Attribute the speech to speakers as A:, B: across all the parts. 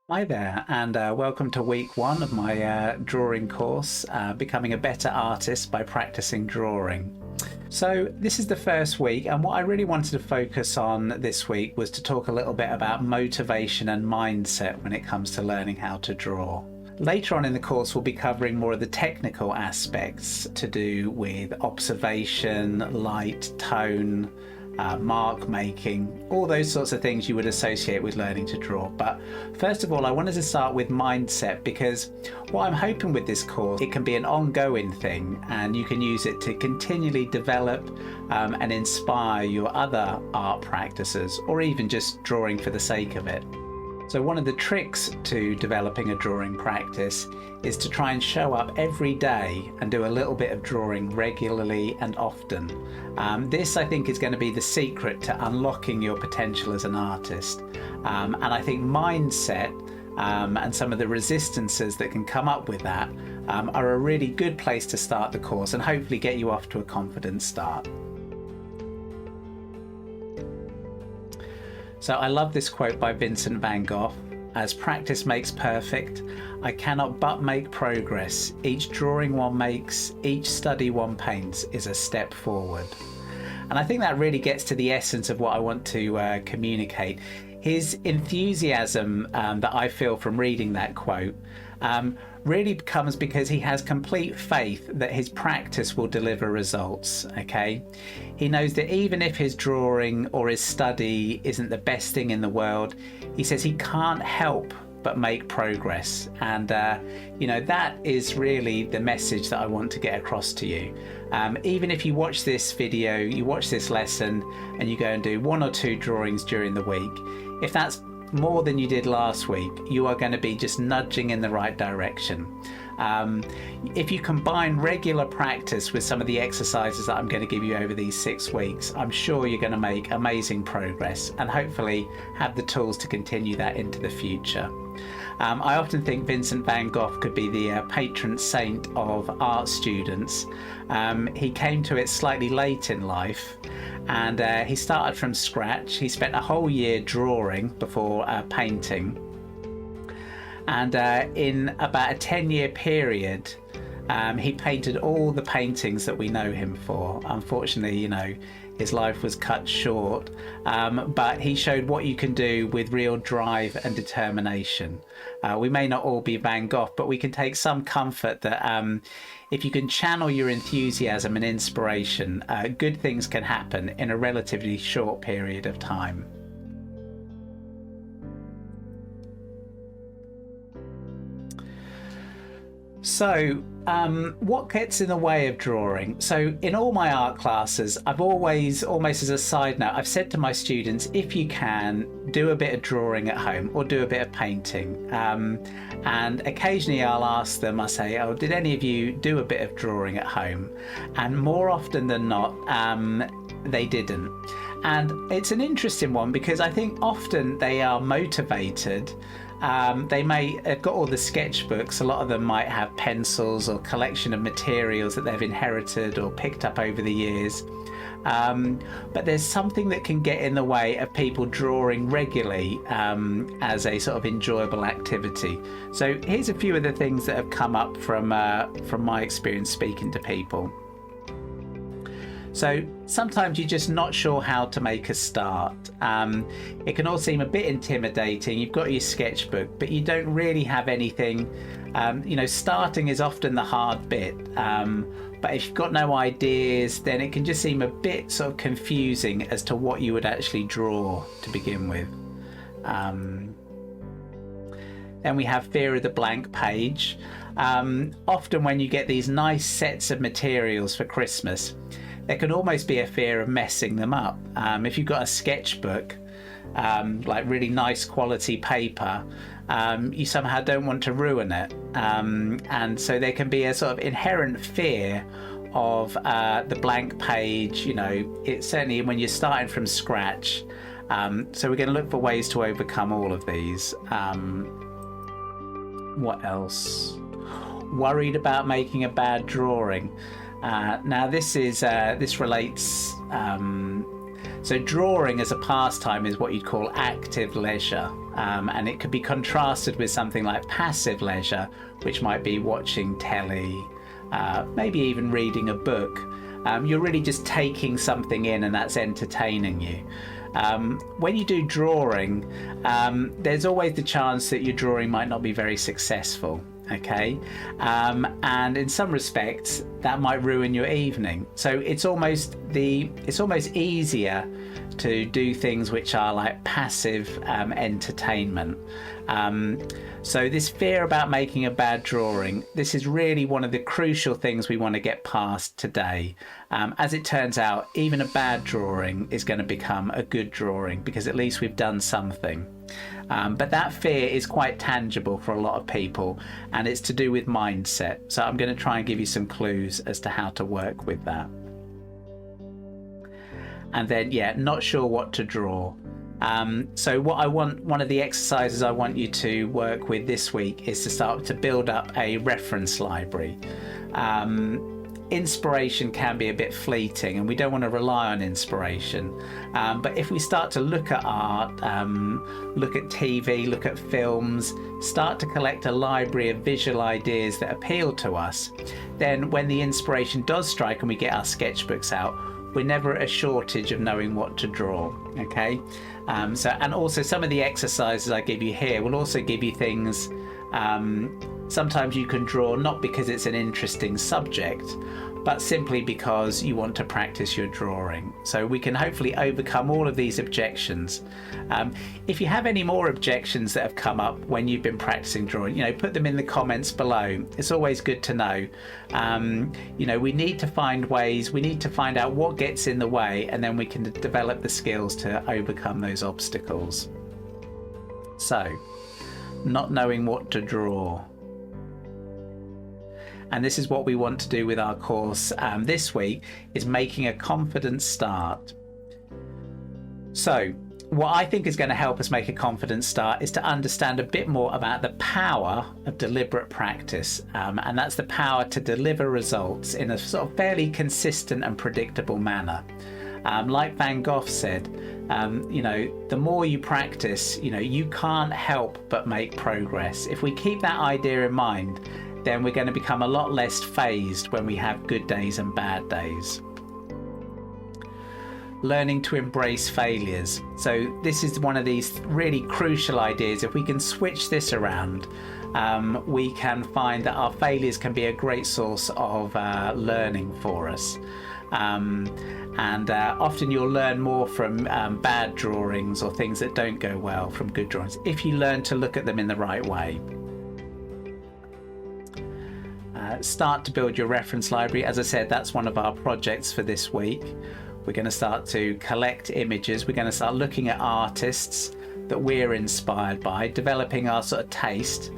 A: Hi there, and welcome to week one of my drawing course, Becoming a Better Artist by Practicing Drawing. So this is the first week, and what I really wanted to focus on this week was to talk a little bit about motivation and mindset when it comes to learning how to draw. Later on in the course, we'll be covering more of the technical aspects to do with observation, light, tone, mark making, all those sorts of things you would associate with learning to draw. But first of all, I wanted to start with mindset, because what I'm hoping with this course, it can be an ongoing thing and you can use it to continually develop and inspire your other art practices, or even just drawing for the sake of it. So one of the tricks to developing a drawing practice is to try and show up every day and do a little bit of drawing regularly and often. This, I think, is going to be the secret to unlocking your potential as an artist. And I think mindset and some of the resistances that can come up with that are a really good place to start the course and hopefully get you off to a confident start. So I love this quote by Vincent van Gogh: "As practice makes perfect, I cannot but make progress. Each drawing one makes, each study one paints is a step forward." And I think that really gets to the essence of what I want to communicate. His enthusiasm that I feel from reading that quote really comes because he has complete faith that his practice will deliver results. Okay, he knows that even if his drawing or his study isn't the best thing in the world, he says he can't help but make progress. And that is really the message that I want to get across to you. Even if you watch this video, you watch this lesson and you go and do one or two drawings during the week, if that's more than you did last week, you are going to be just nudging in the right direction. If you combine regular practice with some of the exercises that I'm going to give you over these 6 weeks, I'm sure you're going to make amazing progress and hopefully have the tools to continue that into the future. I often think Vincent van Gogh could be the patron saint of art students. He came to it slightly late in life, and he started from scratch. He spent a whole year drawing before painting, and in about a 10-year period he painted all the paintings that we know him for. Unfortunately, his life was cut short, but he showed what you can do with real drive and determination. We may not all be Van Gogh, but we can take some comfort that if you can channel your enthusiasm and inspiration, good things can happen in a relatively short period of time. So what gets in the way of drawing? So in all my art classes, I've always, almost as a side note, I've said to my students, if you can, do a bit of drawing at home or do a bit of painting. And occasionally I'll ask them, I say, oh, did any of you do a bit of drawing at home? And more often than not, they didn't. And it's an interesting one because I think often they are motivated. They may have got all the sketchbooks. A lot of them might have pencils or collection of materials that they've inherited or picked up over the years. But there's something that can get in the way of people drawing regularly as a sort of enjoyable activity. So here's a few of the things that have come up from my experience speaking to people. So sometimes you're just not sure how to make a start. It can all seem a bit intimidating. You've got your sketchbook, but you don't really have anything. Starting is often the hard bit. But if you've got no ideas, then it can just seem a bit sort of confusing as to what you would actually draw to begin with. Then we have fear of the blank page. Often when you get these nice sets of materials for Christmas, there can almost be a fear of messing them up. If you've got a sketchbook, like really nice quality paper, you somehow don't want to ruin it. And so there can be a sort of inherent fear of the blank page. It's certainly when you're starting from scratch. So we're going to look for ways to overcome all of these. What else? Worried about making a bad drawing. Now this relates So drawing as a pastime is what you'd call active leisure, and it could be contrasted with something like passive leisure, which might be watching telly, maybe even reading a book. You're really just taking something in and that's entertaining you. When you do drawing, there's always the chance that your drawing might not be very successful. Okay, and in some respects that might ruin your evening. So it's almost easier to do things which are like passive entertainment. So this fear about making a bad drawing, this is really one of the crucial things we want to get past today. As it turns out, even a bad drawing is going to become a good drawing because at least we've done something. But that fear is quite tangible for a lot of people, and it's to do with mindset. So I'm going to try and give you some clues as to how to work with that. And then, not sure what to draw. So one of the exercises I want you to work with this week is to start to build up a reference library. Inspiration can be a bit fleeting and we don't want to rely on inspiration, but if we start to look at art, look at TV, look at films, start to collect a library of visual ideas that appeal to us, then when the inspiration does strike and we get our sketchbooks out, we're never at a shortage of knowing what to draw. Okay, and also some of the exercises I give you here will also give you things. Sometimes you can draw not because it's an interesting subject, but simply because you want to practice your drawing. So we can hopefully overcome all of these objections. If you have any more objections that have come up when you've been practicing drawing, put them in the comments below. It's always good to know. We need to find ways, we need to find out what gets in the way, and then we can develop the skills to overcome those obstacles. So, not knowing what to draw. And this is what we want to do with our course this week, is making a confident start. So what I think is going to help us make a confident start is to understand a bit more about the power of deliberate practice, and that's the power to deliver results in a sort of fairly consistent and predictable manner. Like Van Gogh said, the more you practice, you can't help but make progress. If we keep that idea in mind, then we're going to become a lot less phased when we have good days and bad days. Learning to embrace failures. So this is one of these really crucial ideas. If we can switch this around, we can find that our failures can be a great source of learning for us. Often you'll learn more from bad drawings or things that don't go well from good drawings if you learn to look at them in the right way. Start to build your reference library. As I said, that's one of our projects for this week. We're going to start to collect images. We're going to start looking at artists that we're inspired by, developing our sort of taste.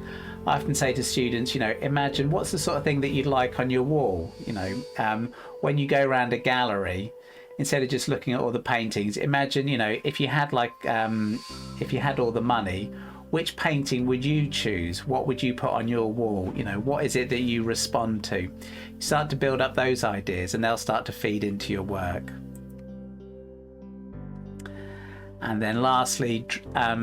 A: I often say to students, imagine what's the sort of thing that you'd like on your wall. When you go around a gallery, instead of just looking at all the paintings, imagine, if you had all the money, which painting would you choose? What would you put on your wall? What is it that you respond to? You start to build up those ideas and they'll start to feed into your work. And then lastly,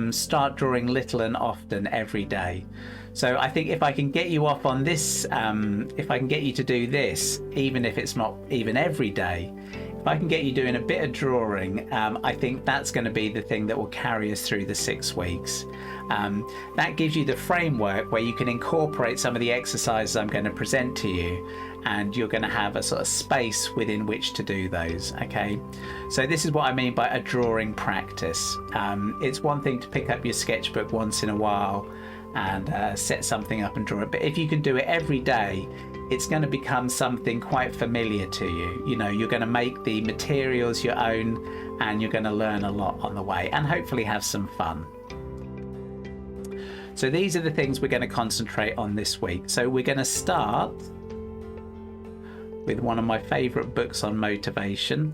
A: start drawing little and often every day. So I think if I can get you off on this, if I can get you to do this, even if it's not even every day, if I can get you doing a bit of drawing, I think that's going to be the thing that will carry us through the 6 weeks. That gives you the framework where you can incorporate some of the exercises I'm going to present to you, and you're going to have a sort of space within which to do those. Okay, so this is what I mean by a drawing practice. It's one thing to pick up your sketchbook once in a while and set something up and draw it, but if you can do it every day, it's going to become something quite familiar to you. You're going to make the materials your own, and you're going to learn a lot on the way and hopefully have some fun. So these are the things we're going to concentrate on this week. So we're going to start with one of my favourite books on motivation.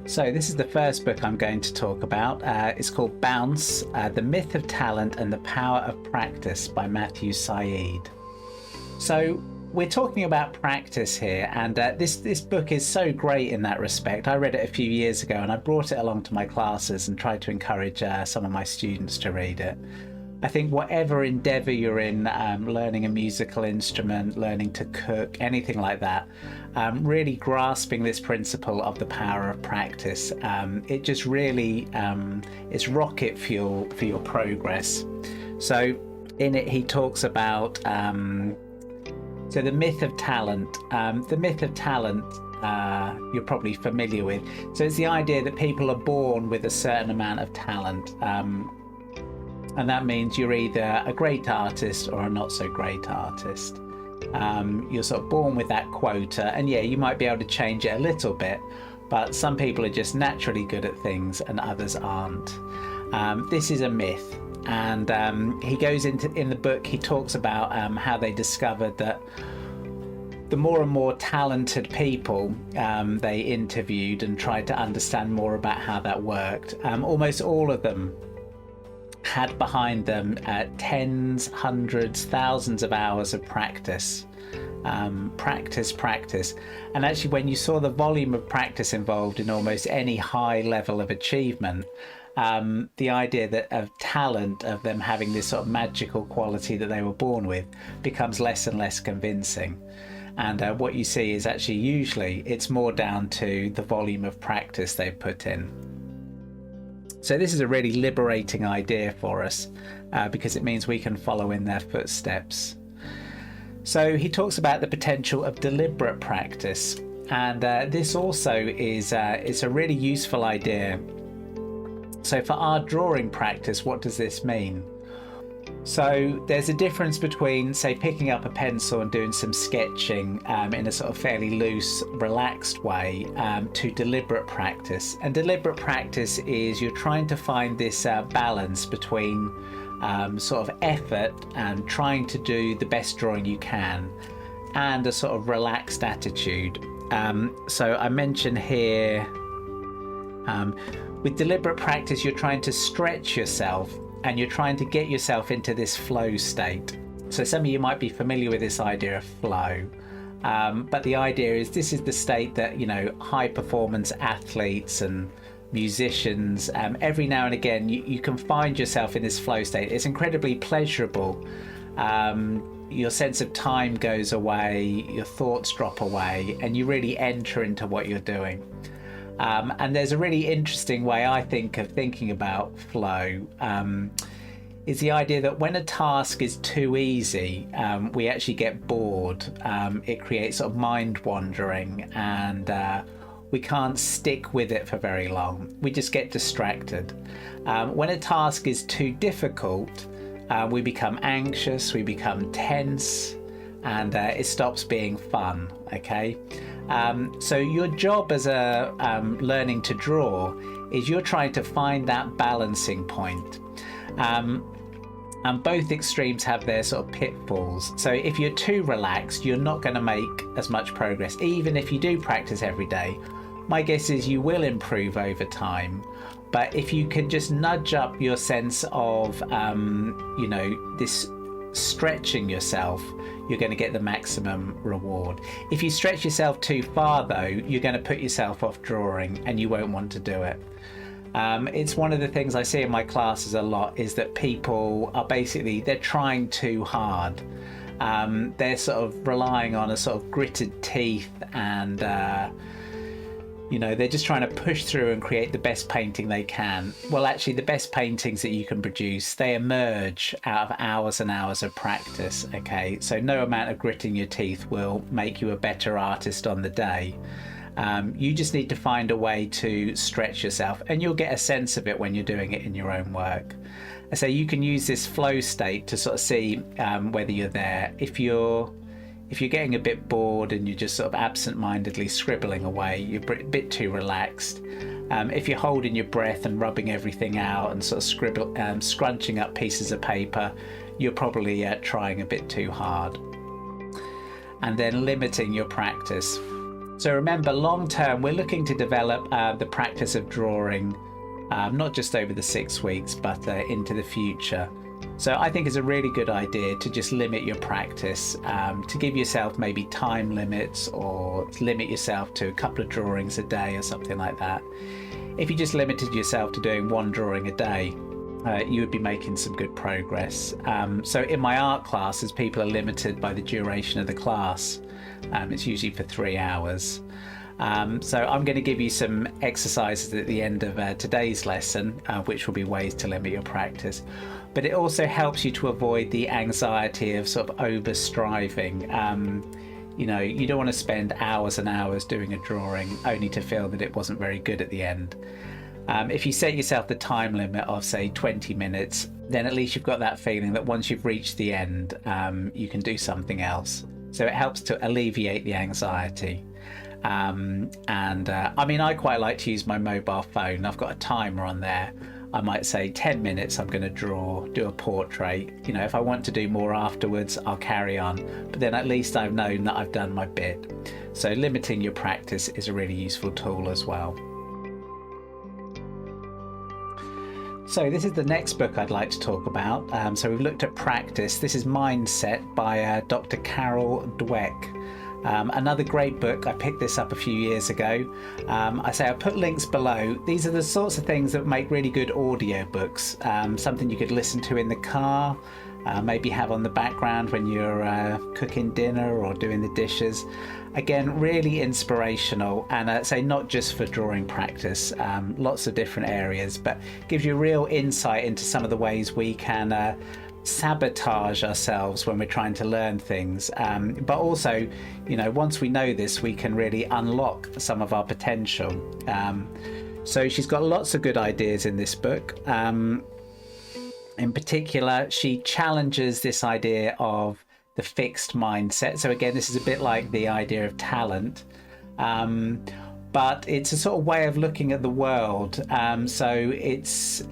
A: So this is the first book I'm going to talk about. It's called Bounce, The Myth of Talent and the Power of Practice by Matthew Syed. So we're talking about practice here, and this book is so great in that respect. I read it a few years ago, and I brought it along to my classes and tried to encourage some of my students to read it. I think whatever endeavour you're in, learning a musical instrument, learning to cook, anything like that, really grasping this principle of the power of practice, it just really it's rocket fuel for your progress. So in it he talks about so the myth of talent. The myth of talent you're probably familiar with. So it's the idea that people are born with a certain amount of talent. And that means you're either a great artist or a not so great artist. You're sort of born with that quota, and yeah, you might be able to change it a little bit, but some people are just naturally good at things and others aren't. This is a myth, and he goes into, in the book, he talks about how they discovered that the more and more talented people they interviewed and tried to understand more about how that worked, almost all of them had behind them tens, hundreds, thousands of hours of practice. Practice. And actually, when you saw the volume of practice involved in almost any high level of achievement, the idea that of talent, of them having this sort of magical quality that they were born with, becomes less and less convincing. And what you see is actually usually it's more down to the volume of practice they've put in. So this is a really liberating idea for us because it means we can follow in their footsteps. So he talks about the potential of deliberate practice, and this also is it's a really useful idea. So for our drawing practice, what does this mean? So there's a difference between, say, picking up a pencil and doing some sketching in a sort of fairly loose, relaxed way to deliberate practice. And deliberate practice is you're trying to find this balance between sort of effort and trying to do the best drawing you can and a sort of relaxed attitude. So I mentioned here, with deliberate practice, you're trying to stretch yourself and you're trying to get yourself into this flow state. So some of you might be familiar with this idea of flow, but the idea is this is the state that, you know, high performance athletes and musicians, every now and again you can find yourself in this flow state. It's incredibly pleasurable. Your sense of time goes away, your thoughts drop away, and you really enter into what you're doing. And there's a really interesting way, I think, of thinking about flow, is the idea that when a task is too easy, we actually get bored. It creates sort of mind wandering, and we can't stick with it for very long. We just get distracted. When a task is too difficult, we become anxious, we become tense, and it stops being fun, okay? So your job as a learning to draw is you're trying to find that balancing point. And both extremes have their sort of pitfalls. So if you're too relaxed, you're not going to make as much progress. Even if you do practice every day, my guess is you will improve over time. But if you can just nudge up your sense of, you know, this stretching yourself, you're going to get the maximum reward. If you stretch yourself too far, though, you're going to put yourself off drawing and you won't want to do it. It's one of the things I see in my classes a lot, is that people are basically, they're trying too hard. They're sort of relying on a sort of gritted teeth, and you know, they're just trying to push through and create the best painting they can. Well, actually, the best paintings that you can produce, they emerge out of hours and hours of practice, okay? So no amount of gritting your teeth will make you a better artist on the day. You just need to find a way to stretch yourself, and you'll get a sense of it when you're doing it in your own work. So you can use this flow state to sort of see whether you're there. If you're getting a bit bored and you're just sort of absent-mindedly scribbling away, you're a bit too relaxed. If you're holding your breath and rubbing everything out and sort of scrunching up pieces of paper, you're probably trying a bit too hard. And then limiting your practice. So remember, long term, we're looking to develop the practice of drawing, not just over the 6 weeks, but into the future. So I think it's a really good idea to just limit your practice, to give yourself maybe time limits, or limit yourself to a couple of drawings a day or something like that. If you just limited yourself to doing one drawing a day, you would be making some good progress. So in my art classes, people are limited by the duration of the class. It's usually for 3 hours. So I'm going to give you some exercises at the end of today's lesson, which will be ways to limit your practice. But it also helps you to avoid the anxiety of sort of over striving. You know, you don't want to spend hours and hours doing a drawing only to feel that it wasn't very good at the end. If you set yourself the time limit of, say, 20 minutes, then at least you've got that feeling that once you've reached the end, you can do something else. So it helps to alleviate the anxiety. I mean, I quite like to use my mobile phone. I've got a timer on there. I might say 10 minutes I'm going to draw, do a portrait. You know, if I want to do more afterwards, I'll carry on. But then at least I've known that I've done my bit. So limiting your practice is a really useful tool as well. So this is the next book I'd like to talk about. So we've looked at practice. This is Mindset by Dr. Carol Dwek. Another great book. I picked this up a few years ago. I'll put links below. These are the sorts of things that make really good audio books. Something you could listen to in the car, maybe have on the background when you're cooking dinner or doing the dishes. Again, really inspirational, and say not just for drawing practice, lots of different areas, but gives you real insight into some of the ways we can sabotage ourselves when we're trying to learn things, but also, you know, once we know this, we can really unlock some of our potential. So she's got lots of good ideas in this book. In particular, she challenges this idea of the fixed mindset. So again, this is a bit like the idea of talent, but it's a sort of way of looking at the world. So it's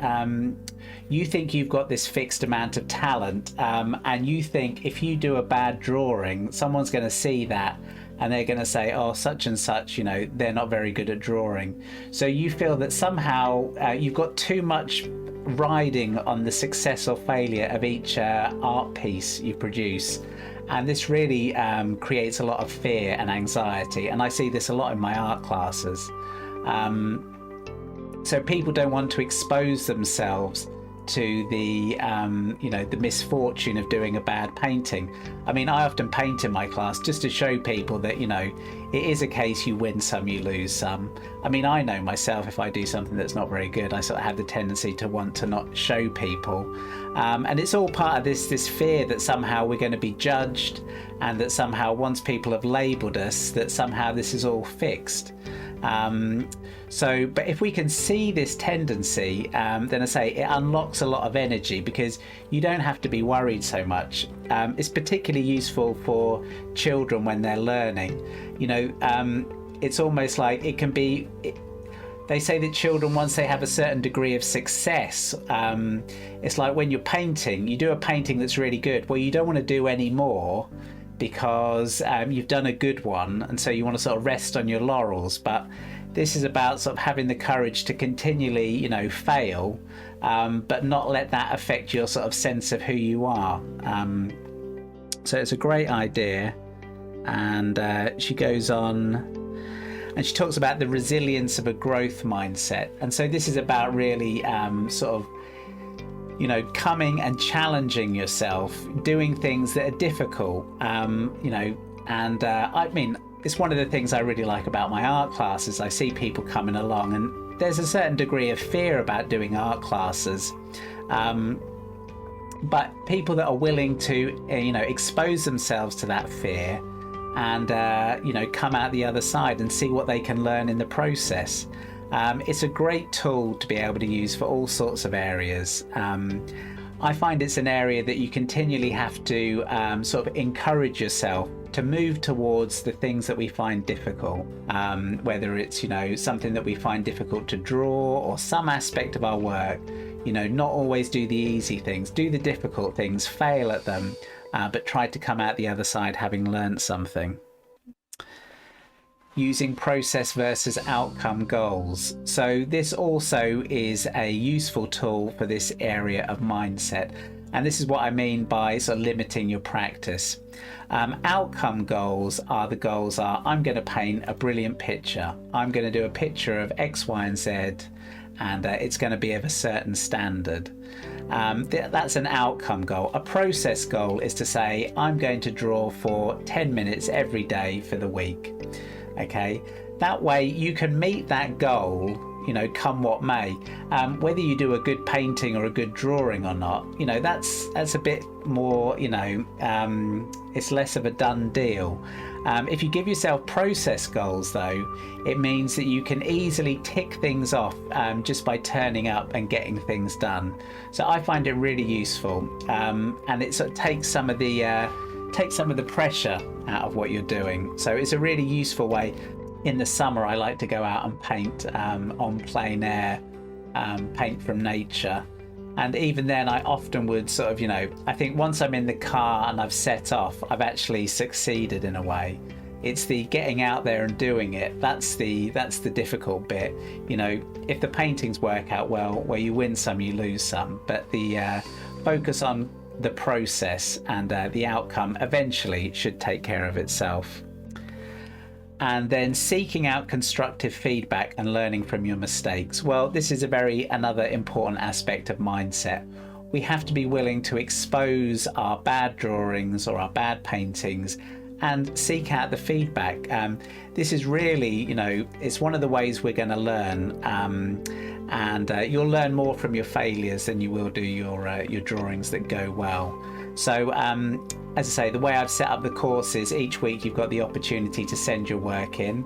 A: you think you've got this fixed amount of talent, and you think if you do a bad drawing, someone's going to see that and they're going to say, oh, such and such, you know, they're not very good at drawing. So you feel that somehow you've got too much riding on the success or failure of each art piece you produce. And this really creates a lot of fear and anxiety. And I see this a lot in my art classes. So people don't want to expose themselves to the you know, the misfortune of doing a bad painting. I mean, I often paint in my class just to show people that, you know, it is a case you win some, you lose some. I mean, I know myself, if I do something that's not very good, I sort of have the tendency to want to not show people. And it's all part of this fear that somehow we're going to be judged, and that somehow once people have labelled us, that somehow this is all fixed. But if we can see this tendency, then I say it unlocks a lot of energy, because you don't have to be worried so much. It's particularly useful for children when they're learning. You know, it's almost like it can be. They say that children, once they have a certain degree of success, it's like when you're painting, you do a painting that's really good. Well, you don't want to do any more, because you've done a good one, and so you want to sort of rest on your laurels. But this is about sort of having the courage to continually, you know, fail, but not let that affect your sort of sense of who you are. So it's a great idea. And she goes on and she talks about the resilience of a growth mindset. And so this is about really sort of, you know, coming and challenging yourself, doing things that are difficult, you know, and I mean, it's one of the things I really like about my art classes. I see people coming along, and there's a certain degree of fear about doing art classes, but people that are willing to, you know, expose themselves to that fear and, you know, come out the other side and see what they can learn in the process. It's a great tool to be able to use for all sorts of areas. I find it's an area that you continually have to sort of encourage yourself to move towards the things that we find difficult, whether it's, you know, something that we find difficult to draw, or some aspect of our work. You know, not always do the easy things, do the difficult things, fail at them, but try to come out the other side having learned something. Using process versus outcome goals. So this also is a useful tool for this area of mindset. And this is what I mean by sort of limiting your practice. Outcome goals are I'm going to paint a brilliant picture. I'm going to do a picture of X, Y, and Z, and it's going to be of a certain standard. That's an outcome goal. A process goal is to say, I'm going to draw for 10 minutes every day for the week. Okay, that way you can meet that goal, come what may. Whether you do a good painting or a good drawing or not, that's a bit more, it's less of a done deal. If you give yourself process goals, though, it means that you can easily tick things off just by turning up and getting things done. So I find it really useful, and it sort of takes some of the pressure out of what you're doing. So it's a really useful way. In the summer, I like to go out and paint on plein air, paint from nature. And even then, I often would sort of, I think once I'm in the car and I've set off, I've actually succeeded in a way. It's the getting out there and doing it. That's the difficult bit. If the paintings work out well, you win some, you lose some. But the focus on the process and the outcome eventually should take care of itself. And then seeking out constructive feedback and learning from your mistakes. Well, this is another important aspect of mindset. We have to be willing to expose our bad drawings or our bad paintings and seek out the feedback. This is really, it's one of the ways we're going to learn. And you'll learn more from your failures than you will do your drawings that go well. So, as I say, the way I've set up the courses, each week you've got the opportunity to send your work in.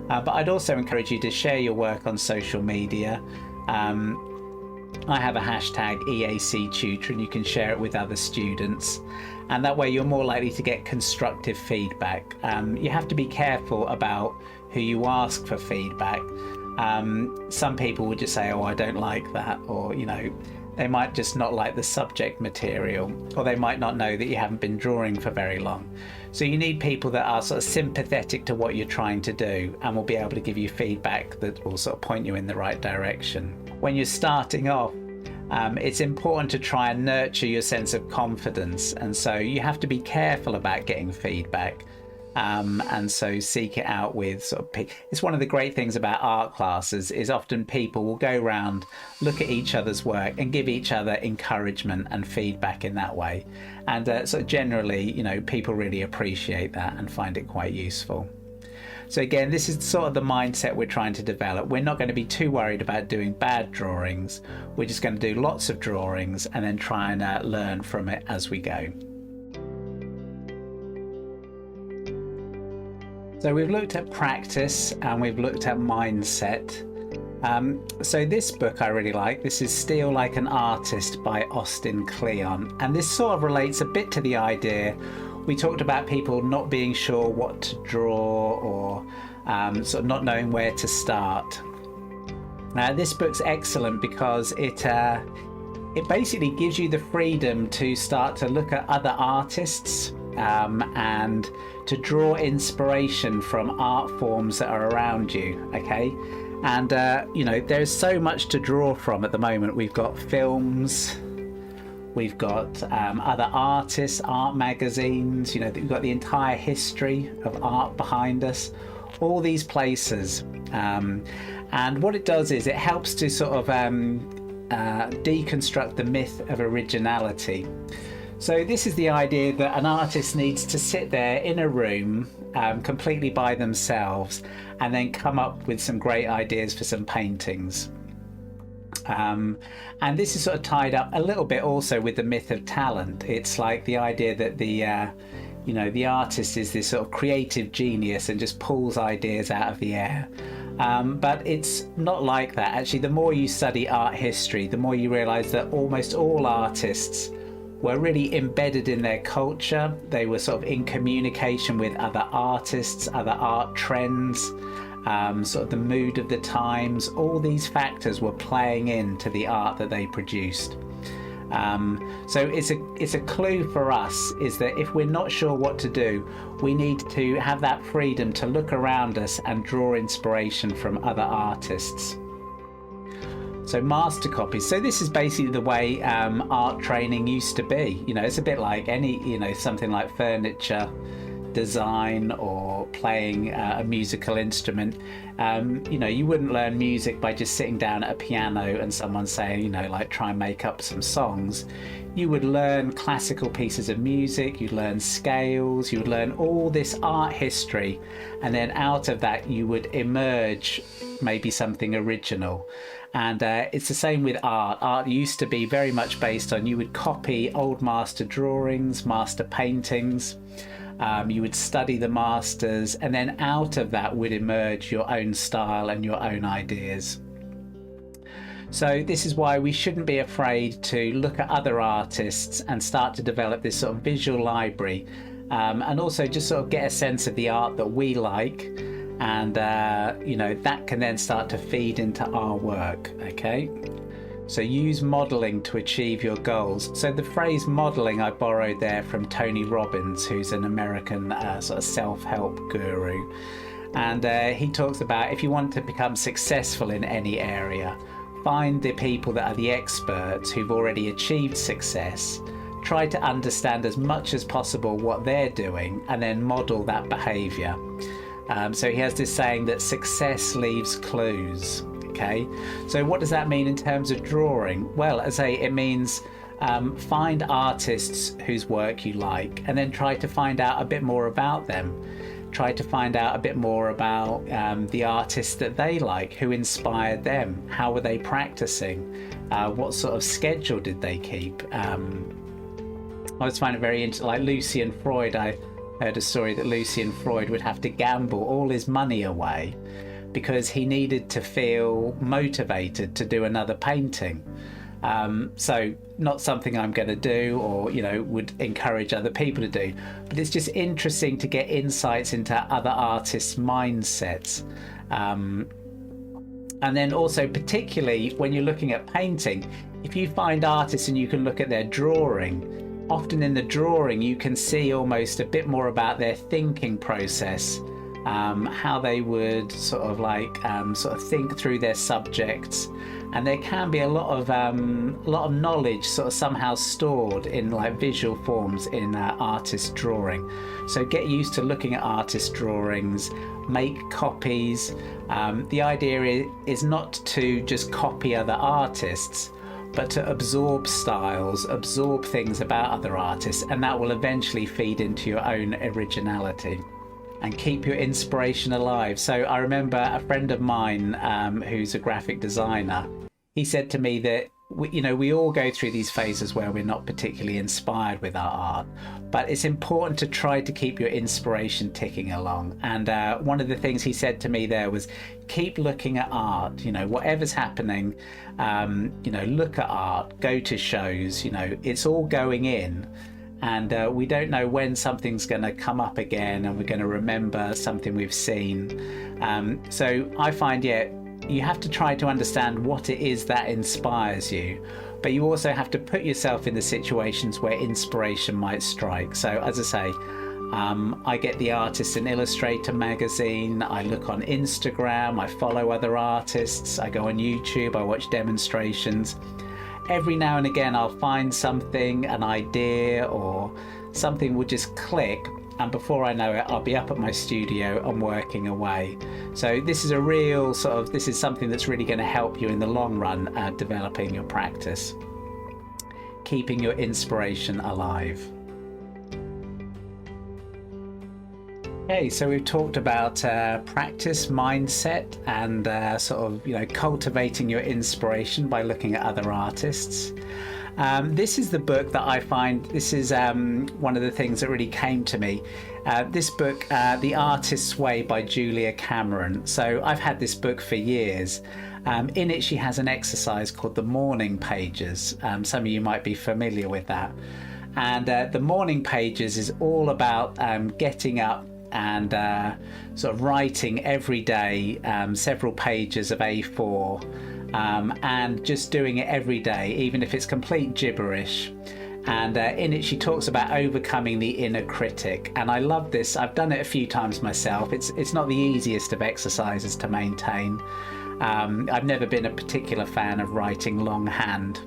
A: But I'd also encourage you to share your work on social media. I have a hashtag EAC Tutor, and you can share it with other students. And that way you're more likely to get constructive feedback. You have to be careful about who you ask for feedback. Some people would just say, oh, I don't like that, or, they might just not like the subject material, or they might not know that you haven't been drawing for very long. So you need people that are sort of sympathetic to what you're trying to do and will be able to give you feedback that will sort of point you in the right direction. When you're starting off, it's important to try and nurture your sense of confidence, and so you have to be careful about getting feedback. And so seek it out with sort of, it's one of the great things about art classes is often people will go around, look at each other's work and give each other encouragement and feedback in that way. And so generally, people really appreciate that and find it quite useful. So again, this is sort of the mindset we're trying to develop. We're not going to be too worried about doing bad drawings. We're just going to do lots of drawings and then try and learn from it as we go. So we've looked at practice and we've looked at mindset. So this book I really like. This is Steal Like an Artist by Austin Kleon. And this sort of relates a bit to the idea. We talked about people not being sure what to draw or sort of not knowing where to start. This book's excellent because it basically gives you the freedom to start to look at other artists and to draw inspiration from art forms that are around you, okay? And there's so much to draw from at the moment. We've got films, we've got other artists, art magazines, we've got the entire history of art behind us, all these places. And what it does is it helps to sort of deconstruct the myth of originality. So this is the idea that an artist needs to sit there in a room completely by themselves and then come up with some great ideas for some paintings. And this is sort of tied up a little bit also with the myth of talent. It's like the idea that the artist is this sort of creative genius and just pulls ideas out of the air. But it's not like that. Actually, the more you study art history, the more you realize that almost all artists were really embedded in their culture. They were sort of in communication with other artists, other art trends, sort of the mood of the times. All these factors were playing into the art that they produced. So it's a clue for us, is that if we're not sure what to do, we need to have that freedom to look around us and draw inspiration from other artists. So master copies. So this is basically the way art training used to be. You know, it's a bit like any, you know, something like furniture design or playing a musical instrument. You know, you wouldn't learn music by just sitting down at a piano and someone saying, you know, like try and make up some songs. You would learn classical pieces of music, you'd learn scales, you would learn all this art history, and then out of that you would emerge maybe something original. And it's the same with art. Art used to be very much based on, you would copy old master drawings, master paintings, you would study the masters, and then out of that would emerge your own style and your own ideas. So this is why we shouldn't be afraid to look at other artists and start to develop this sort of visual library, and also just sort of get a sense of the art that we like, and you know, that can then start to feed into our work. Okay, so use modeling to achieve your goals. So the phrase modeling I borrowed there from Tony Robbins, who's an American sort of self-help guru, and he talks about, if you want to become successful in any area, find the people that are the experts who've already achieved success, try to understand as much as possible what they're doing, and then model that behavior. So he has this saying that success leaves clues. Okay, so what does that mean in terms of drawing? Well, as I say, it means find artists whose work you like, and then try to find out a bit more about them. Try to find out a bit more about the artists that they like, who inspired them, how were they practicing, what sort of schedule did they keep. I always find it very interesting, like Lucian Freud. I heard a story that Lucian Freud would have to gamble all his money away because he needed to feel motivated to do another painting. So not something I'm going to do, or, you know, would encourage other people to do, but it's just interesting to get insights into other artists' mindsets. And then also, particularly when you're looking at painting, if you find artists and you can look at their drawing, often in the drawing you can see almost a bit more about their thinking process, how they would sort of think through their subjects. And there can be a lot of knowledge sort of somehow stored in like visual forms in artist drawing. So get used to looking at artist drawings, make copies. The idea is not to just copy other artists, but to absorb styles, absorb things about other artists, and that will eventually feed into your own originality and keep your inspiration alive. So I remember a friend of mine who's a graphic designer, he said to me that we all go through these phases where we're not particularly inspired with our art, but it's important to try to keep your inspiration ticking along. And one of the things he said to me there was, keep looking at art, whatever's happening, look at art, go to shows, it's all going in. And we don't know when something's going to come up again and we're going to remember something we've seen. So I find, you have to try to understand what it is that inspires you, but you also have to put yourself in the situations where inspiration might strike. So as I say, I get the Artist and Illustrator magazine, I look on Instagram, I follow other artists, I go on YouTube, I watch demonstrations. Every now and again I'll find something, an idea or something will just click, and before I know it I'll be up at my studio and working away. So this is this is something that's really going to help you in the long run at developing your practice, keeping your inspiration alive. Okay, so we've talked about practice, mindset, and cultivating your inspiration by looking at other artists. This is the book that I find, this is one of the things that really came to me. This book, The Artist's Way by Julia Cameron. So I've had this book for years. In it she has an exercise called the morning pages. Some of you might be familiar with that. And the morning pages is all about getting up and sort of writing every day several pages of A4 and just doing it every day, even if it's complete gibberish. And in it she talks about overcoming the inner critic, and I love this. I've done it a few times myself. It's not the easiest of exercises to maintain, I've never been a particular fan of writing longhand.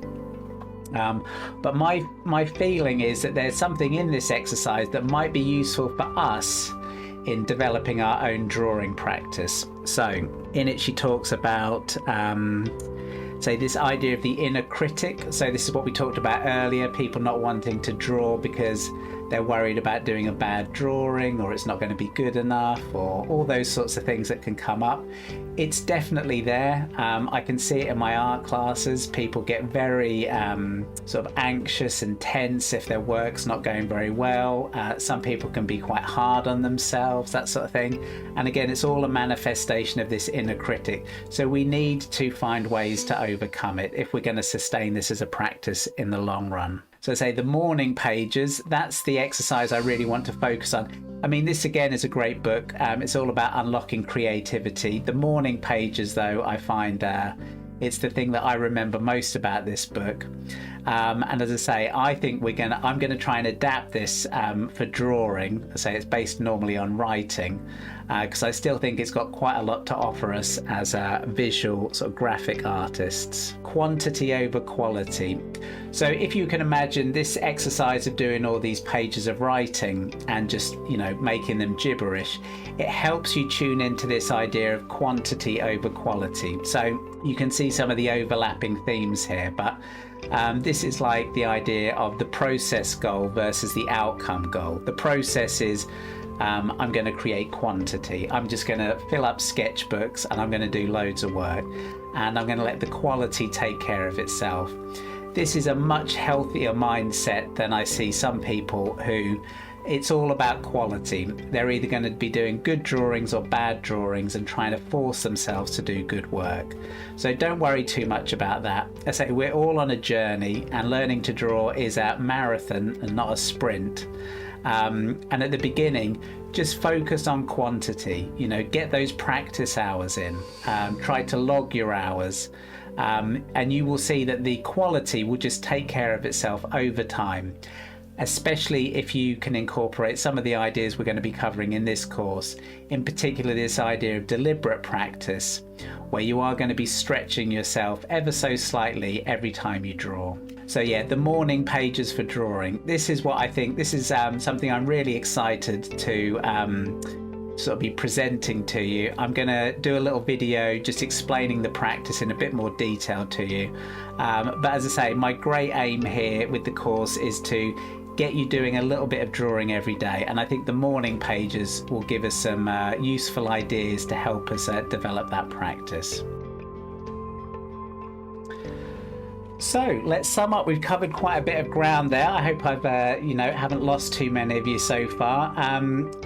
A: But my feeling is that there's something in this exercise that might be useful for us in developing our own drawing practice. So in it she talks about say this idea of the inner critic. So this is what we talked about earlier, people not wanting to draw because they're worried about doing a bad drawing, or it's not going to be good enough, or all those sorts of things that can come up. It's definitely there. I can see it in my art classes. People get very sort of anxious and tense if their work's not going very well. Some people can be quite hard on themselves, that sort of thing. And again, it's all a manifestation of this inner critic. So we need to find ways to overcome it if we're going to sustain this as a practice in the long run. So say the morning pages, that's the exercise I really want to focus on. I mean, this again is a great book. It's all about unlocking creativity. The morning pages, though, I find it's the thing that I remember most about this book. And as I say, I think I'm gonna try and adapt this for drawing. I say it's based normally on writing, because I still think it's got quite a lot to offer us as visual sort of graphic artists. Quantity over quality. So if you can imagine this exercise of doing all these pages of writing and just, making them gibberish, it helps you tune into this idea of quantity over quality. So you can see some of the overlapping themes here, but this is like the idea of the process goal versus the outcome goal. The process is I'm going to create quantity. I'm just going to fill up sketchbooks and I'm going to do loads of work, and I'm going to let the quality take care of itself. This is a much healthier mindset than I see some people who it's all about quality. They're either going to be doing good drawings or bad drawings and trying to force themselves to do good work. So don't worry too much about that. I say we're all on a journey, and learning to draw is a marathon and not a sprint. And at the beginning, just focus on quantity. Get those practice hours in. Try to log your hours. And you will see that the quality will just take care of itself over time, especially if you can incorporate some of the ideas we're going to be covering in this course, in particular this idea of deliberate practice, where you are going to be stretching yourself ever so slightly every time you draw. So yeah, the morning pages for drawing. This is what I think, this is something I'm really excited to sort of be presenting to you. I'm going to do a little video just explaining the practice in a bit more detail to you. But as I say, my great aim here with the course is to get you doing a little bit of drawing every day, and I think the morning pages will give us some useful ideas to help us develop that practice. So let's sum up. We've covered quite a bit of ground there. I hope I've haven't lost too many of you so far.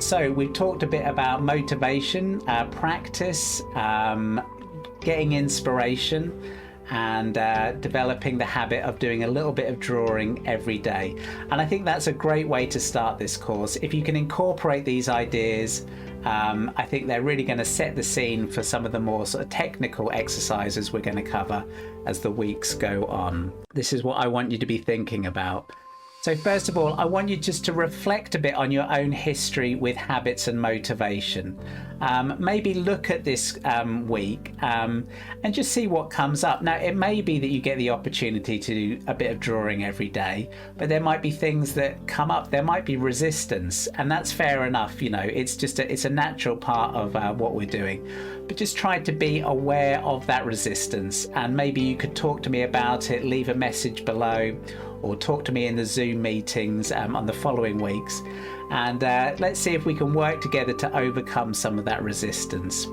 A: So we've talked a bit about motivation, practice, getting inspiration, and developing the habit of doing a little bit of drawing every day. And I think that's a great way to start this course. If you can incorporate these ideas, I think they're really going to set the scene for some of the more sort of technical exercises we're going to cover as the weeks go on. This is what I want you to be thinking about. So first of all, I want you just to reflect a bit on your own history with habits and motivation. Maybe look at this week and just see what comes up. Now, it may be that you get the opportunity to do a bit of drawing every day, but there might be things that come up. There might be resistance, and that's fair enough. It's a natural part of what we're doing. But just try to be aware of that resistance, and maybe you could talk to me about it, leave a message below, or talk to me in the Zoom meetings on the following weeks, and let's see if we can work together to overcome some of that resistance.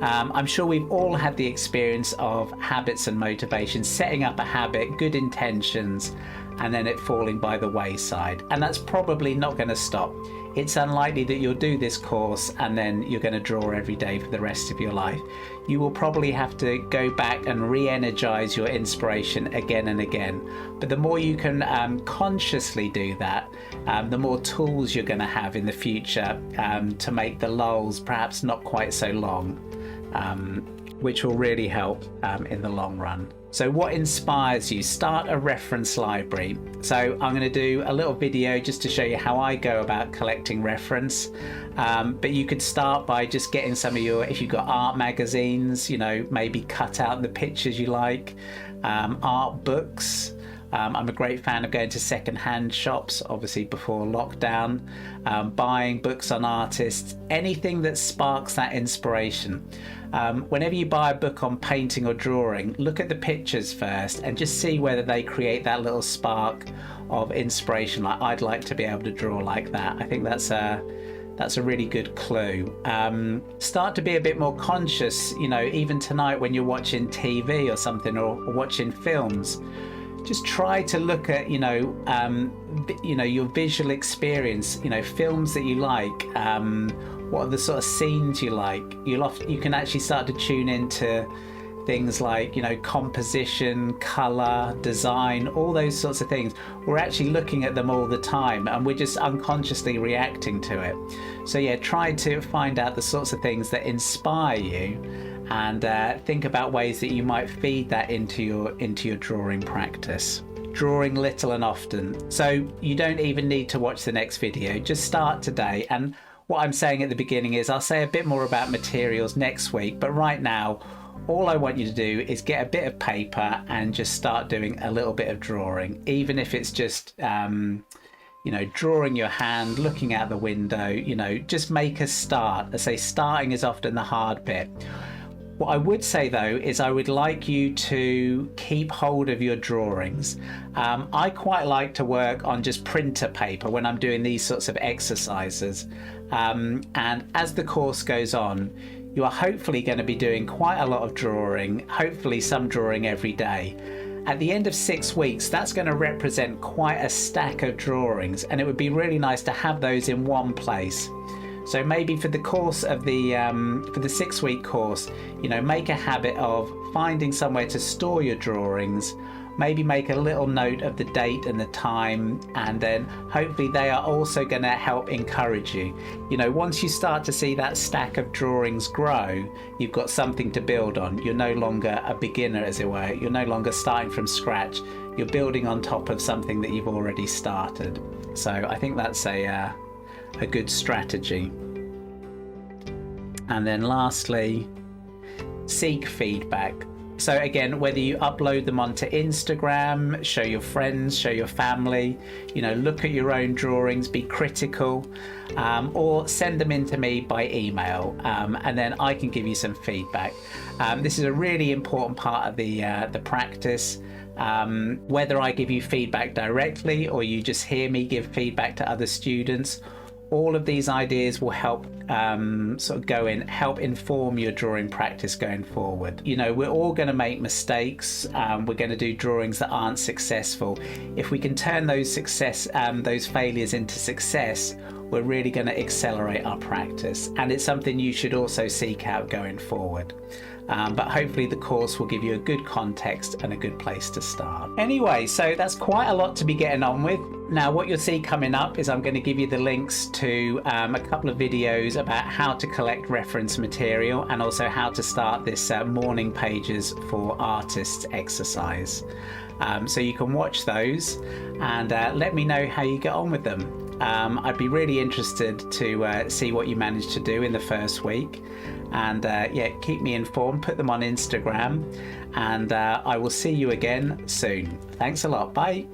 A: I'm sure we've all had the experience of habits and motivation, setting up a habit, good intentions, and then it falling by the wayside, and that's probably not going to stop. It's unlikely that you'll do this course and then you're going to draw every day for the rest of your life. You will probably have to go back and re-energize your inspiration again and again. But the more you can consciously do that, the more tools you're going to have in the future to make the lulls perhaps not quite so long, which will really help in the long run. So what inspires you? Start a reference library. So I'm going to do a little video just to show you how I go about collecting reference. But you could start by just getting some of your, if you've got art magazines, you know, maybe cut out the pictures you like, art books. I'm a great fan of going to second-hand shops, obviously before lockdown, buying books on artists, anything that sparks that inspiration. Whenever you buy a book on painting or drawing, look at the pictures first and just see whether they create that little spark of inspiration, like I'd like to be able to draw like that. I think that's a really good clue. Start to be a bit more conscious, you know, even tonight when you're watching TV or something, or watching films. Just try to look at, you know, your visual experience, you know, films that you like, what are the sort of scenes you like. You can actually start to tune into things like, you know, composition, color, design, all those sorts of things. We're actually looking at them all the time and we're just unconsciously reacting to it. So yeah, try to find out the sorts of things that inspire you, and think about ways that you might feed that into your drawing practice. Drawing little and often. So you don't even need to watch the next video, just start today. And what I'm saying at the beginning is I'll say a bit more about materials next week, but right now all I want you to do is get a bit of paper and just start doing a little bit of drawing, even if it's just you know, drawing your hand, looking out the window, you know, just make a start. I say starting is often the hard bit. What I would say though is I would like you to keep hold of your drawings. I quite like to work on just printer paper when I'm doing these sorts of exercises. And as the course goes on, you are hopefully going to be doing quite a lot of drawing, hopefully some drawing every day. At the end of 6 weeks, that's going to represent quite a stack of drawings, and it would be really nice to have those in one place. So maybe for the course of the 6-week course, you know, make a habit of finding somewhere to store your drawings. Maybe make a little note of the date and the time, and then hopefully they are also going to help encourage you. You know, once you start to see that stack of drawings grow, you've got something to build on. You're no longer a beginner, as it were. You're no longer starting from scratch. You're building on top of something that you've already started. So I think that's a good strategy. And then lastly, seek feedback. So again, whether you upload them onto Instagram, show your friends, show your family, you know, look at your own drawings, be critical, or send them in to me by email, and then I can give you some feedback. This is a really important part of the practice. Whether I give you feedback directly or you just hear me give feedback to other students, all of these ideas will help help inform your drawing practice going forward. You know, we're all going to make mistakes. We're going to do drawings that aren't successful. If we can turn those failures into success, we're really going to accelerate our practice. And it's something you should also seek out going forward. But hopefully the course will give you a good context and a good place to start. Anyway, so that's quite a lot to be getting on with. Now, what you'll see coming up is I'm going to give you the links to a couple of videos about how to collect reference material, and also how to start this morning pages for artists exercise. So you can watch those and let me know how you get on with them. I'd be really interested to see what you managed to do in the first week. And yeah, keep me informed, put them on Instagram, and I will see you again soon. Thanks a lot. Bye.